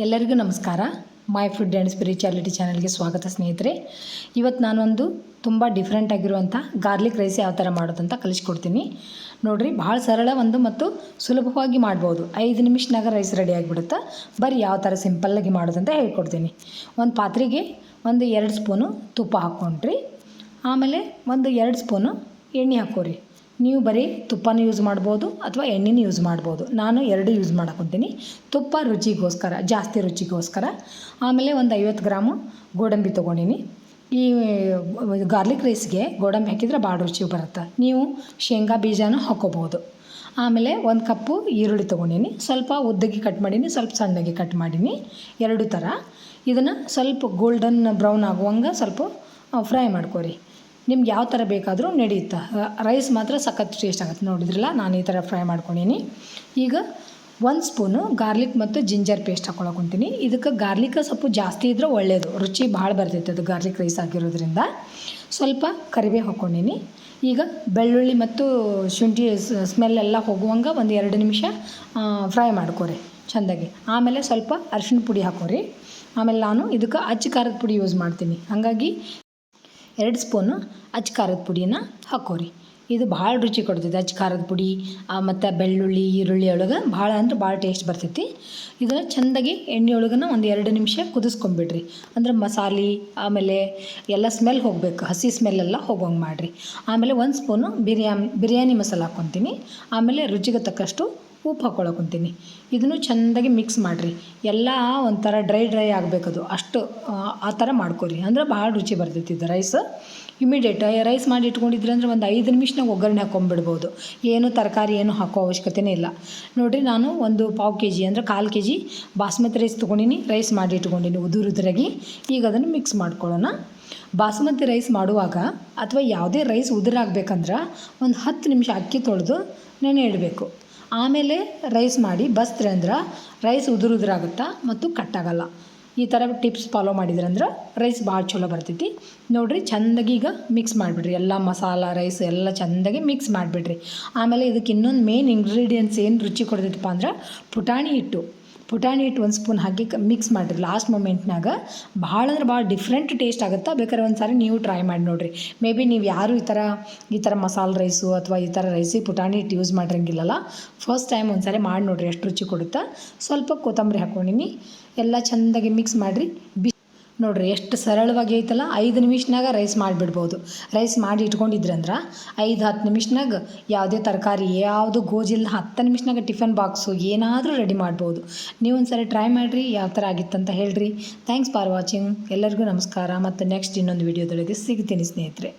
ಎಲ್ಲರಿಗೂ ನಮಸ್ಕಾರ. My food and spirituality ಚಾನಲ್ಗೆ ಸ್ವಾಗತ ಸ್ನೇಹಿತರೆ. ಇವತ್ತು ನಾನೊಂದು ತುಂಬ ಡಿಫ್ರೆಂಟ್ ಆಗಿರುವಂಥ ಗಾರ್ಲಿಕ್ ರೈಸ್ ಯಾವ ಥರ ಮಾಡೋದಂತ ಕಲಿಸ್ಕೊಡ್ತೀನಿ ನೋಡಿರಿ. ಭಾಳ ಸರಳ ಮತ್ತು ಸುಲಭವಾಗಿ ಮಾಡ್ಬೋದು. 5 ನಿಮಿಷನಾಗ ರೈಸ್ ರೆಡಿ ಆಗಿಬಿಡುತ್ತೆ. ಬರೀ ಯಾವ ಥರ ಸಿಂಪಲ್ಲಾಗಿ ಮಾಡೋದಂತ ಹೇಳ್ಕೊಡ್ತೀನಿ. ಒಂದು ಪಾತ್ರೆಗೆ 2 ಸ್ಪೂನು ತುಪ್ಪ ಹಾಕ್ಕೊಂಡ್ರಿ. ಆಮೇಲೆ 2 ಸ್ಪೂನು ಎಣ್ಣೆ ಹಾಕೋರಿ. ನೀವು ಬರೀ ತುಪ್ಪನೂ ಯೂಸ್ ಮಾಡ್ಬೋದು ಅಥವಾ ಎಣ್ಣೆನೂ ಯೂಸ್ ಮಾಡ್ಬೋದು. ನಾನು 2 ಯೂಸ್ ಮಾಡಕೊತೀನಿ. ತುಪ್ಪ ರುಚಿಗೋಸ್ಕರ, ಜಾಸ್ತಿ ರುಚಿಗೋಸ್ಕರ. ಆಮೇಲೆ 50 ಗ್ರಾಮು ಗೋಡಂಬಿ ತೊಗೊಂಡಿನಿ. ಈ ಗಾರ್ಲಿಕ್ ರೈಸ್ಗೆ ಗೋಡಂಬಿ ಹಾಕಿದ್ರೆ ಭಾಳ ರುಚಿ ಬರುತ್ತೆ. ನೀವು ಶೇಂಗಾ ಬೀಜನೂ ಹಾಕ್ಕೋಬೋದು. ಆಮೇಲೆ 1 ಕಪ್ಪು ಈರುಳ್ಳಿ ತೊಗೊಂಡಿನಿ. ಸ್ವಲ್ಪ ಉದ್ದಗೆ ಕಟ್ ಮಾಡೀನಿ, ಸ್ವಲ್ಪ ಸಣ್ಣಗೆ ಕಟ್ ಮಾಡೀನಿ. 2 ಥರ. ಇದನ್ನು ಸ್ವಲ್ಪ ಗೋಲ್ಡನ್ ಬ್ರೌನ್ ಆಗುವಂಗೆ ಸ್ವಲ್ಪ ಫ್ರೈ ಮಾಡ್ಕೊರಿ. ನಿಮ್ಗೆ ಯಾವ ಥರ ಬೇಕಾದರೂ ನಡೆಯುತ್ತೆ. ರೈಸ್ ಮಾತ್ರ ಸಖತ್ ಟೇಸ್ಟ್ ಆಗುತ್ತೆ. ನೋಡಿದ್ರಲ್ಲ, ನಾನು ಈ ಥರ ಫ್ರೈ ಮಾಡ್ಕೊಂಡೀನಿ. ಈಗ 1 ಸ್ಪೂನು ಗಾರ್ಲಿಕ್ ಮತ್ತು ಜಿಂಜರ್ ಪೇಸ್ಟ್ ಹಾಕ್ಕೊಳಕೊಂತೀನಿ. ಇದಕ್ಕೆ ಗಾರ್ಲಿಕ್ ಸ್ವಲ್ಪ ಜಾಸ್ತಿ ಇದ್ದರೆ ಒಳ್ಳೆಯದು, ರುಚಿ ಭಾಳ ಬರ್ತೈತೆ ಅದು ಗಾರ್ಲಿಕ್ ರೈಸ್ ಆಗಿರೋದ್ರಿಂದ. ಸ್ವಲ್ಪ ಕರಿಬೇವು ಹಾಕ್ಕೊಂಡೀನಿ. ಈಗ ಬೆಳ್ಳುಳ್ಳಿ ಮತ್ತು ಶುಂಠಿ ಸ್ಮೆಲ್ ಎಲ್ಲ ಹೋಗುವಂಗೆ 2 ನಿಮಿಷ ಫ್ರೈ ಮಾಡ್ಕೊರಿ ಚೆಂದಾಗಿ. ಆಮೇಲೆ ಸ್ವಲ್ಪ ಅರಿಶಿಣ ಪುಡಿ ಹಾಕೋರಿ. ಆಮೇಲೆ ನಾನು ಇದಕ್ಕೆ ಅಚ್ಚ ಖಾರದ ಪುಡಿ ಯೂಸ್ ಮಾಡ್ತೀನಿ. ಹಾಗಾಗಿ 2 ಸ್ಪೂನು ಅಚ್ಚ ಖಾರದ ಪುಡಿನ ಹಾಕೋರಿ. ಇದು ಭಾಳ ರುಚಿ ಕೊಡ್ತೈತೆ ಅಚ್ಚ ಖಾರದ ಪುಡಿ ಮತ್ತು ಬೆಳ್ಳುಳ್ಳಿ ಈರುಳ್ಳಿ ಒಳಗೆ ಭಾಳ ಅಂದ್ರೆ ಭಾಳ ಟೇಸ್ಟ್ ಬರ್ತೈತಿ. ಇದನ್ನು ಚೆಂದಾಗಿ ಎಣ್ಣೆ ಒಳಗನ 2 ನಿಮಿಷ ಕುದಿಸ್ಕೊಂಬಿಡ್ರಿ. ಅಂದ್ರೆ ಮಸಾಲೆ ಆಮೇಲೆ ಎಲ್ಲ ಸ್ಮೆಲ್ ಹೋಗಬೇಕು, ಹಸಿ ಸ್ಮೆಲ್ಲೆಲ್ಲ ಹೋಗೋಂಗೆ ಮಾಡಿರಿ. ಆಮೇಲೆ 1 ಸ್ಪೂನು ಬಿರಿಯಾನಿ ಮಸಾಲ ಹಾಕ್ಕೊತೀನಿ. ಆಮೇಲೆ ರುಚಿಗೆ ತಕ್ಕಷ್ಟು ಉಪ್ಪು ಹಾಕ್ಕೊಳಕೊಂತೀನಿ. ಇದನ್ನು ಚೆಂದಾಗಿ ಮಿಕ್ಸ್ ಮಾಡಿರಿ. ಎಲ್ಲ ಒಂಥರ ಡ್ರೈ ಆಗಬೇಕದು, ಅಷ್ಟು ಆ ಥರ ಮಾಡ್ಕೊರಿ. ಅಂದ್ರೆ ಭಾಳ ರುಚಿ ಬರ್ತೈತಿ ಇದು ರೈಸ್. ಇಮಿಡಿಯೇಟ್ ರೈಸ್ ಮಾಡಿ ಇಟ್ಕೊಂಡಿದ್ರಿ ಅಂದರೆ 5 ನಿಮಿಷನಾಗ ಒಗ್ಗರಣೆ ಹಾಕ್ಕೊಂಬಿಡ್ಬೋದು. ಏನು ತರಕಾರಿ ಏನು ಹಾಕೋ ಅವಶ್ಯಕತೆಯೇ ಇಲ್ಲ. ನೋಡಿರಿ, ನಾನು 1 ಪಾವು kg ಅಂದರೆ 1/4 kg ಬಾಸ್ಮತಿ ರೈಸ್ ತೊಗೊಂಡಿನಿ. ರೈಸ್ ಮಾಡಿ ಇಟ್ಕೊಂಡಿನಿ ಉದುರಾಗಿ. ಈಗ ಅದನ್ನು ಮಿಕ್ಸ್ ಮಾಡ್ಕೊಳ್ಳೋಣ. ಬಾಸುಮತಿ ರೈಸ್ ಮಾಡುವಾಗ ಅಥವಾ ಯಾವುದೇ ರೈಸ್ ಉದುರಾಗಬೇಕಂದ್ರೆ 10 ನಿಮಿಷ ಅಕ್ಕಿ ತೊಳೆದು ನೆನೆ ಇಡಬೇಕು. ಆಮೇಲೆ ರೈಸ್ ಮಾಡಿ ಬಸ್ತ್ರೆ ಅಂದ್ರೆ ರೈಸ್ ಉದುರಾಗುತ್ತಾ ಮತ್ತು ಕಟ್ಟಾಗಲ್ಲ. ಈ ಥರ ಟಿಪ್ಸ್ ಫಾಲೋ ಮಾಡಿದ್ರಂದ್ರೆ ರೈಸ್ ಭಾಳ ಚಲೋ ಬರ್ತೈತಿ. ನೋಡಿರಿ, ಚೆಂದಾಗಿ ಈಗ ಮಿಕ್ಸ್ ಮಾಡಿಬಿಡ್ರಿ. ಎಲ್ಲ ಮಸಾಲ ರೈಸ್ ಎಲ್ಲ ಚೆಂದಾಗಿ ಮಿಕ್ಸ್ ಮಾಡಿಬಿಡ್ರಿ. ಆಮೇಲೆ ಇದಕ್ಕೆ ಇನ್ನೊಂದು ಮೇನ್ ಇಂಗ್ರೀಡಿಯೆಂಟ್ಸ್ ಏನು ರುಚಿ ಕೊಡ್ತೈತಪ್ಪ ಅಂದ್ರೆ ಪುಟಾಣಿ ಹಿಟ್ಟು 1 ಸ್ಪೂನ್ ಹಾಕಿ ಮಿಕ್ಸ್ ಮಾಡಿರಿ ಲಾಸ್ಟ್ ಮೊಮೆಂಟ್ನಾಗ. ಭಾಳ ಅಂದ್ರೆ ಭಾಳ ಡಿಫ್ರೆಂಟ್ ಟೇಸ್ಟ್ ಆಗುತ್ತೆ. ಬೇಕಾದ್ರೆ ಒಂದು ಸಾರಿ ನೀವು ಟ್ರೈ ಮಾಡಿ ನೋಡಿರಿ. ಮೇ ಬಿ ನೀವು ಯಾರು ಈ ಥರ ಮಸಾಲೆ ರೈಸು ಅಥವಾ ಈ ಥರ ರೈಸಿಗೆ ಪುಟಾಣಿ ಹಿಟ್ಟು ಯೂಸ್ ಮಾಡಿರಂಗಿಲ್ಲಲ್ಲ. ಫಸ್ಟ್ ಟೈಮ್ ಒಂದು ಸಾರಿ ಮಾಡಿ ನೋಡಿರಿ, ಎಷ್ಟು ರುಚಿ ಕೊಡುತ್ತೆ. ಸ್ವಲ್ಪ ಕೊತ್ತಂಬರಿ ಹಾಕ್ಕೊಂಡಿನಿ. ಎಲ್ಲ ಚೆಂದಾಗಿ ಮಿಕ್ಸ್ ಮಾಡಿರಿ. ನೋಡಿರಿ, ಎಷ್ಟು ಸರಳವಾಗಿ ಐತಲ್ಲ. 5 ನಿಮಿಷನಾಗ ರೈಸ್ ಮಾಡಿಬಿಡ್ಬೋದು. ರೈಸ್ ಮಾಡಿ ಇಟ್ಕೊಂಡಿದ್ರಂದ್ರೆ 5-10 ನಿಮಿಷನಾಗ ಯಾವುದೇ ತರಕಾರಿ ಯಾವುದು ಗೋಜಿಲ್ಲ 10 ನಿಮಿಷನಾಗ ಟಿಫನ್ ಬಾಕ್ಸು ಏನಾದರೂ ರೆಡಿ ಮಾಡ್ಬೋದು. ನೀವು ಒಂದು ಸಾರಿ ಟ್ರೈ ಮಾಡಿರಿ, ಯಾವ ಥರ ಆಗಿತ್ತಂತ ಹೇಳ್ರಿ. Thanks for watching. ಎಲ್ಲರಿಗೂ ನಮಸ್ಕಾರ. ಮತ್ತು ನೆಕ್ಸ್ಟ್ ಇನ್ನೊಂದು ವೀಡಿಯೋದೊಳಗೆ ಸಿಗ್ತೀನಿ ಸ್ನೇಹಿತರೆ.